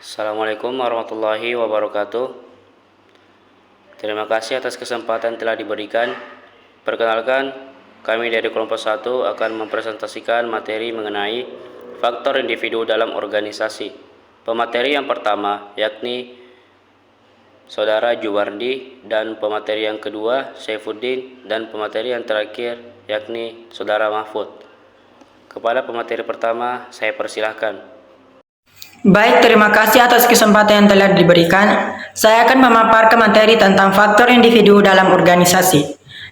Assalamualaikum warahmatullahi wabarakatuh. Terima kasih atas kesempatan telah diberikan. Perkenalkan, kami dari kelompok 1 akan mempresentasikan materi mengenai faktor individu dalam organisasi. Pemateri yang pertama yakni Saudara Juwardi, dan pemateri yang kedua Saifuddin, dan pemateri yang terakhir yakni Saudara Mahfud. Kepada pemateri pertama, saya persilahkan. Baik, terima kasih atas kesempatan yang telah diberikan. Saya akan memaparkan materi tentang faktor individu dalam organisasi.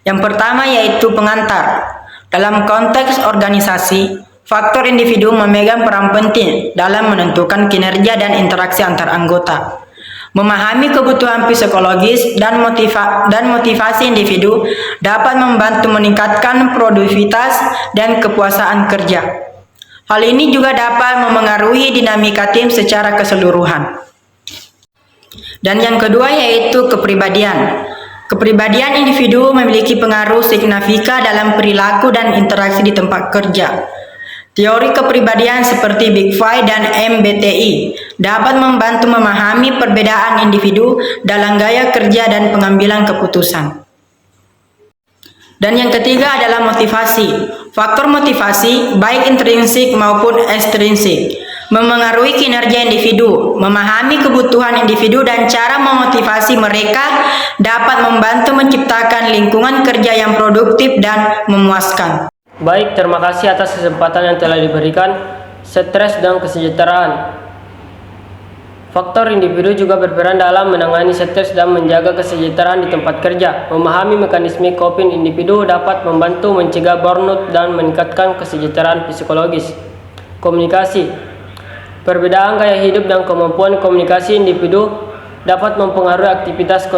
Yang pertama yaitu pengantar. Dalam konteks organisasi, faktor individu memegang peran penting dalam menentukan kinerja dan interaksi antar anggota. Memahami kebutuhan psikologis dan motivasi individu dapat membantu meningkatkan produktivitas dan kepuasan kerja. Hal ini juga dapat memengaruhi dinamika tim secara keseluruhan. Dan yang kedua yaitu kepribadian. Kepribadian individu memiliki pengaruh signifikan dalam perilaku dan interaksi di tempat kerja. Teori kepribadian seperti Big Five dan MBTI dapat membantu memahami perbedaan individu dalam gaya kerja dan pengambilan keputusan. Dan yang ketiga adalah motivasi. Faktor motivasi, baik intrinsik maupun ekstrinsik, memengaruhi kinerja individu. Memahami kebutuhan individu dan cara memotivasi mereka dapat membantu menciptakan lingkungan kerja yang produktif dan memuaskan. Baik, terima kasih atas kesempatan yang telah diberikan. Stres dan kesejahteraan. Faktor individu juga berperan dalam menangani stres dan menjaga kesejahteraan di tempat kerja. Memahami mekanisme coping individu dapat membantu mencegah burnout dan meningkatkan kesejahteraan psikologis. Komunikasi. Perbedaan gaya hidup dan kemampuan komunikasi individu dapat mempengaruhi aktivitas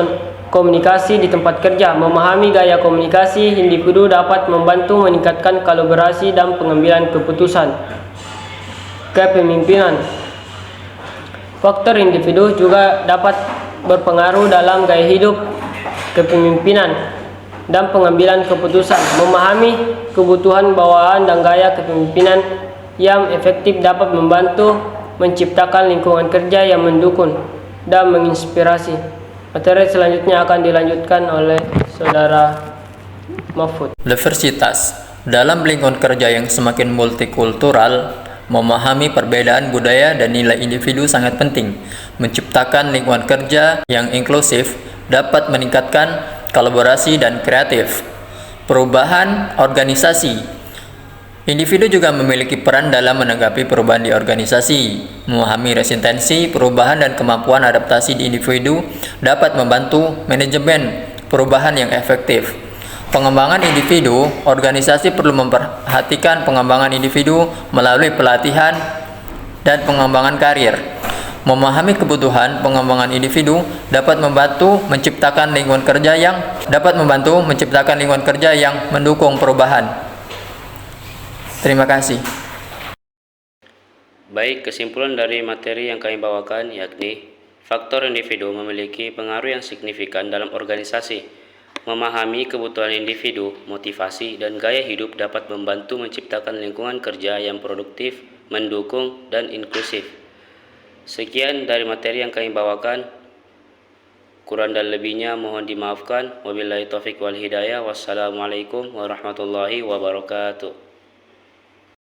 komunikasi di tempat kerja. Memahami gaya komunikasi individu dapat membantu meningkatkan kolaborasi dan pengambilan keputusan. Kepemimpinan. Faktor individu juga dapat berpengaruh dalam gaya hidup, kepemimpinan, dan pengambilan keputusan. Memahami kebutuhan bawaan dan gaya kepemimpinan yang efektif dapat membantu menciptakan lingkungan kerja yang mendukung dan menginspirasi. Materi selanjutnya akan dilanjutkan oleh Saudara Mahfud. Diversitas. Dalam lingkungan kerja yang semakin multikultural, memahami perbedaan budaya dan nilai individu sangat penting. Menciptakan lingkungan kerja yang inklusif dapat meningkatkan kolaborasi dan kreatif. Perubahan organisasi. Individu juga memiliki peran dalam menanggapi perubahan di organisasi. Memahami resistensi, perubahan, dan kemampuan adaptasi di individu dapat membantu manajemen perubahan yang efektif. Pengembangan individu, organisasi perlu memperhatikan pengembangan individu melalui pelatihan dan pengembangan karir. Memahami kebutuhan pengembangan individu dapat membantu menciptakan lingkungan kerja yang mendukung perubahan. Terima kasih. Baik, kesimpulan dari materi yang kami bawakan yakni faktor individu memiliki pengaruh yang signifikan dalam organisasi. Memahami kebutuhan individu, motivasi, dan gaya hidup dapat membantu menciptakan lingkungan kerja yang produktif, mendukung, dan inklusif. Sekian dari materi yang kami bawakan. Kurang dan lebihnya mohon dimaafkan. Wabillahi taufiq wal hidayah. Wassalamualaikum warahmatullahi wabarakatuh.